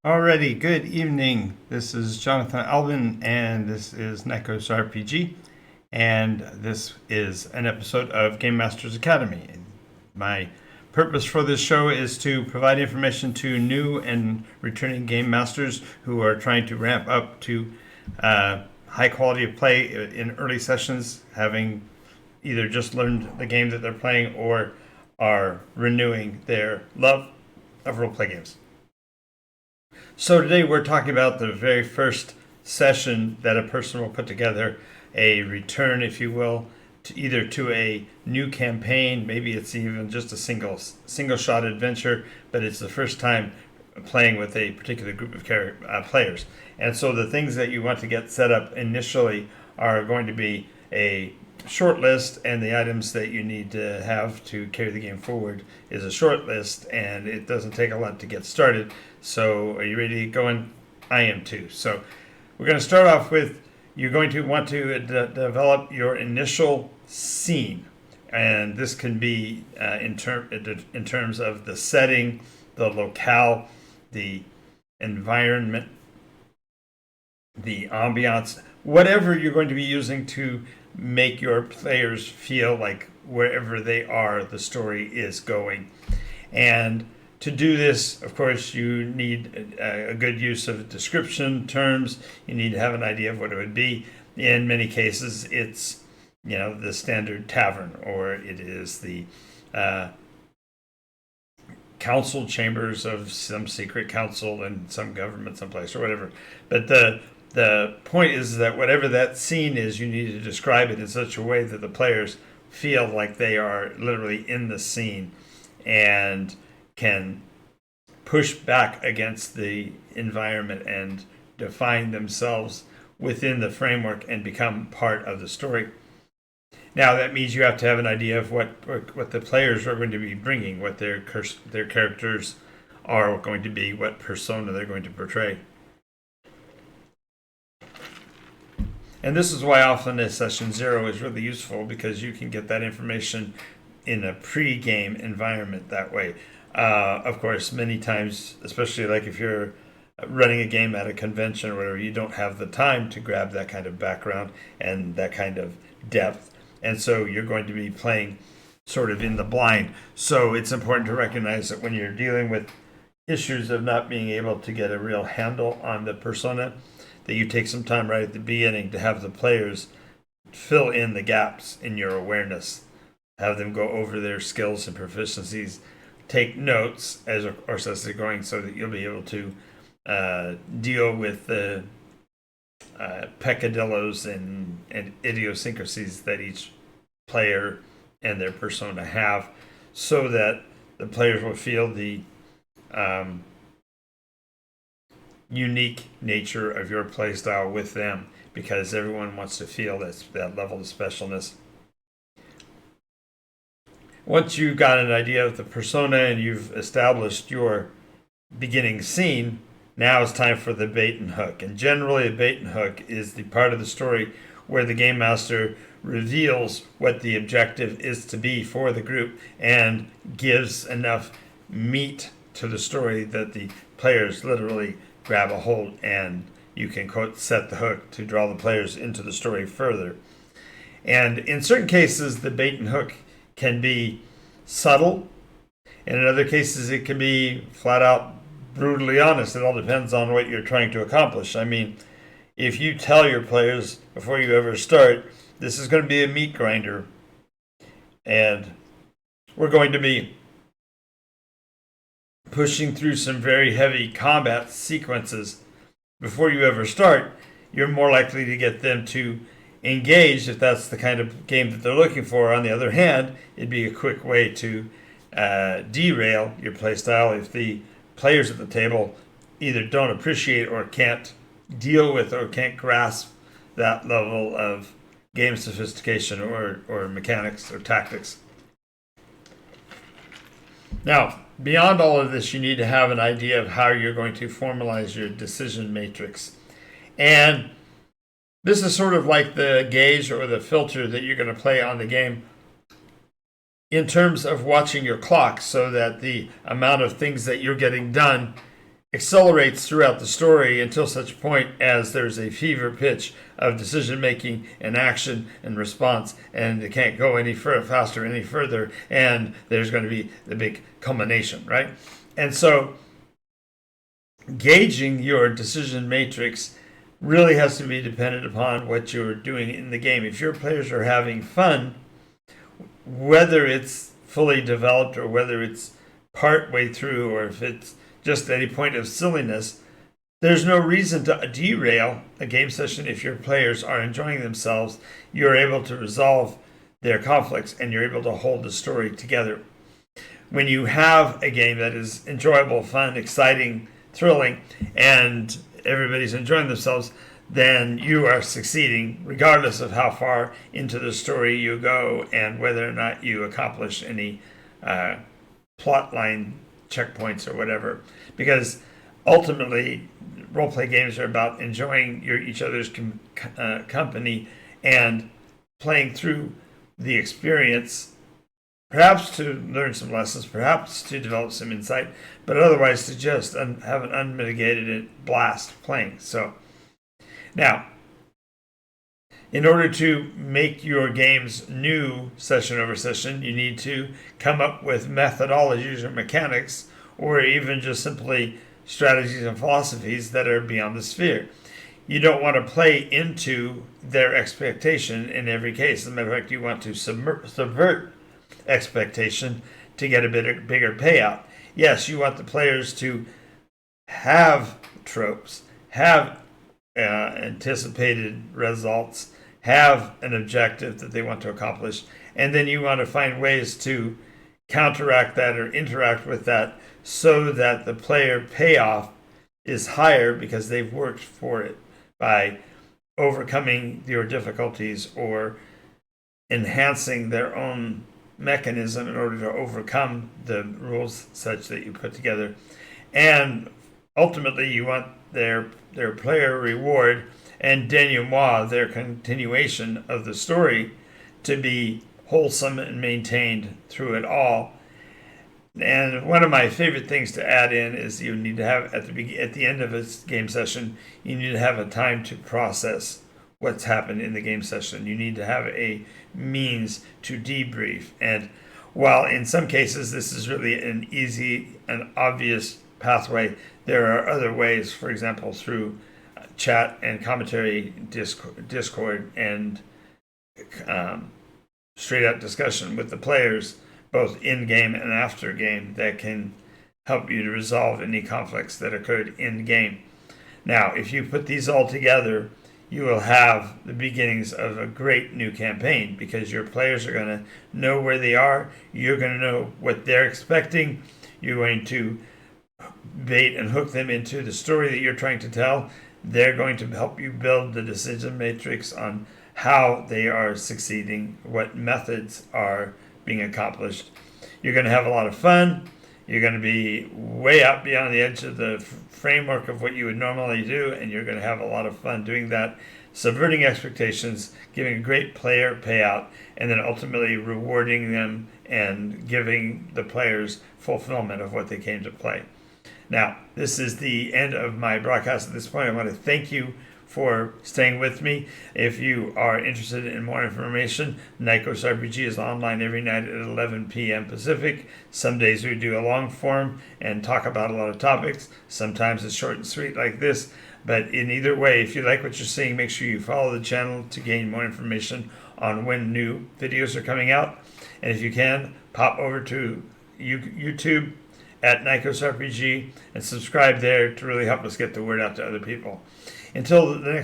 Alrighty, good evening. This is Jonathan Albin, and this is NycosRPG, and this is an episode of Game Masters Academy. My purpose for this show is to provide information to new and returning game masters who are trying to ramp up to high quality of play in early sessions, having either just learned the game that they're playing or are renewing their love of role play games. So today we're talking about the very first session that a person will put together, a return, if you will, to either to a new campaign. Maybe it's even just a single shot adventure, but it's the first time playing with a particular group of players. And so the things that you want to get set up initially are going to be a short list, and the items that you need to have to carry the game forward is a short list, and it doesn't take a lot to get started. So are you ready to go in? I am too. So we're going to start off with, you're going to want to develop your initial scene, and this can be in terms of the setting, the locale, the environment, the ambiance, whatever you're going to be using to make your players feel like wherever they are, the story is going. And to do this, of course, you need a good use of description terms. You need to have an idea of what it would be. In many cases, it's the standard tavern, or it is the council chambers of some secret council in some government someplace or whatever. But the point is that whatever that scene is, you need to describe it in such a way that the players feel like they are literally in the scene and can push back against the environment and define themselves within the framework and become part of the story. Now, that means you have to have an idea of what the players are going to be bringing, what their characters are going to be, what persona they're going to portray. And this is why often a session 0 is really useful, because you can get that information in a pre-game environment that way. Of course, many times, especially like if you're running a game at a convention or whatever, you don't have the time to grab that kind of background and that kind of depth. And so you're going to be playing sort of in the blind. So it's important to recognize that when you're dealing with issues of not being able to get a real handle on the persona, that you take some time right at the beginning to have the players fill in the gaps in your awareness, have them go over their skills and proficiencies, take notes as they're going, so that you'll be able to deal with the peccadillos and idiosyncrasies that each player and their persona have, so that the players will feel the unique nature of your playstyle with them, because everyone wants to feel that level of specialness. Once you've got an idea of the persona and you've established your beginning scene, now it's time for the bait and hook. And generally, a bait and hook is the part of the story where the game master reveals what the objective is to be for the group and gives enough meat to the story that the players literally grab a hold, and you can, quote, set the hook to draw the players into the story further. And in certain cases, the bait and hook can be subtle, and in other cases it can be flat out brutally honest. It all depends on what you're trying to accomplish. I mean, if you tell your players before you ever start, this is going to be a meat grinder, and we're going to be pushing through some very heavy combat sequences before you ever start, you're more likely to get them to engage if that's the kind of game that they're looking for. On the other hand, it'd be a quick way to derail your playstyle if the players at the table either don't appreciate or can't deal with or can't grasp that level of game sophistication or mechanics or tactics. Now, beyond all of this, you need to have an idea of how you're going to formalize your decision matrix. And this is sort of like the gauge or the filter that you're going to play on the game in terms of watching your clock, so that the amount of things that you're getting done accelerates throughout the story until such point as there's a fever pitch of decision making and action and response, and it can't go any faster, any further, and there's going to be the big culmination, right? And so gauging your decision matrix really has to be dependent upon what you're doing in the game. If your players are having fun, whether it's fully developed or whether it's part way through, or if it's just at a point of silliness, there's no reason to derail a game session. If your players are enjoying themselves, you're able to resolve their conflicts and you're able to hold the story together. When you have a game that is enjoyable, fun, exciting, thrilling, and everybody's enjoying themselves, then you are succeeding regardless of how far into the story you go and whether or not you accomplish any plot line checkpoints or whatever. Because ultimately, role-play games are about enjoying each other's company and playing through the experience, perhaps to learn some lessons, perhaps to develop some insight, but otherwise to just have an unmitigated blast playing. So now, in order to make your games new session over session, you need to come up with methodologies or mechanics, or even just simply strategies and philosophies that are beyond the sphere. You don't want to play into their expectation in every case. As a matter of fact, you want to subvert expectation to get a bigger payout. Yes, you want the players to have tropes, have anticipated results, have an objective that they want to accomplish, and then you want to find ways to counteract that or interact with that so that the player payoff is higher because they've worked for it by overcoming your difficulties or enhancing their own mechanism in order to overcome the rules such that you put together. And ultimately, you want their player reward and denouement, their continuation of the story, to be wholesome and maintained through it all. And one of my favorite things to add in is you need to have at the end of a game session, you need to have a time to process what's happened in the game session. You need to have a means to debrief. And while in some cases this is really an easy and obvious pathway, there are other ways, for example, through chat and commentary, Discord, and straight up discussion with the players, both in game and after game, that can help you to resolve any conflicts that occurred in game. Now, if you put these all together, you will have the beginnings of a great new campaign because your players are going to know where they are. You're going to know what they're expecting. You're going to bait and hook them into the story that you're trying to tell. They're going to help you build the decision matrix on how they are succeeding, what methods are being accomplished. You're going to have a lot of fun. You're going to be way out beyond the edge of the framework of what you would normally do, and you're going to have a lot of fun doing that, subverting expectations, giving a great player payout, and then ultimately rewarding them and giving the players fulfillment of what they came to play. Now, this is the end of my broadcast at this point. I want to thank you for staying with me. If you are interested in more information, NycosRPG is online every night at 11 p.m. Pacific. Some days we do a long form and talk about a lot of topics. Sometimes it's short and sweet like this. But in either way, if you like what you're seeing, make sure you follow the channel to gain more information on when new videos are coming out. And if you can, pop over to YouTube at NycosRPG and subscribe there to really help us get the word out to other people. Until the next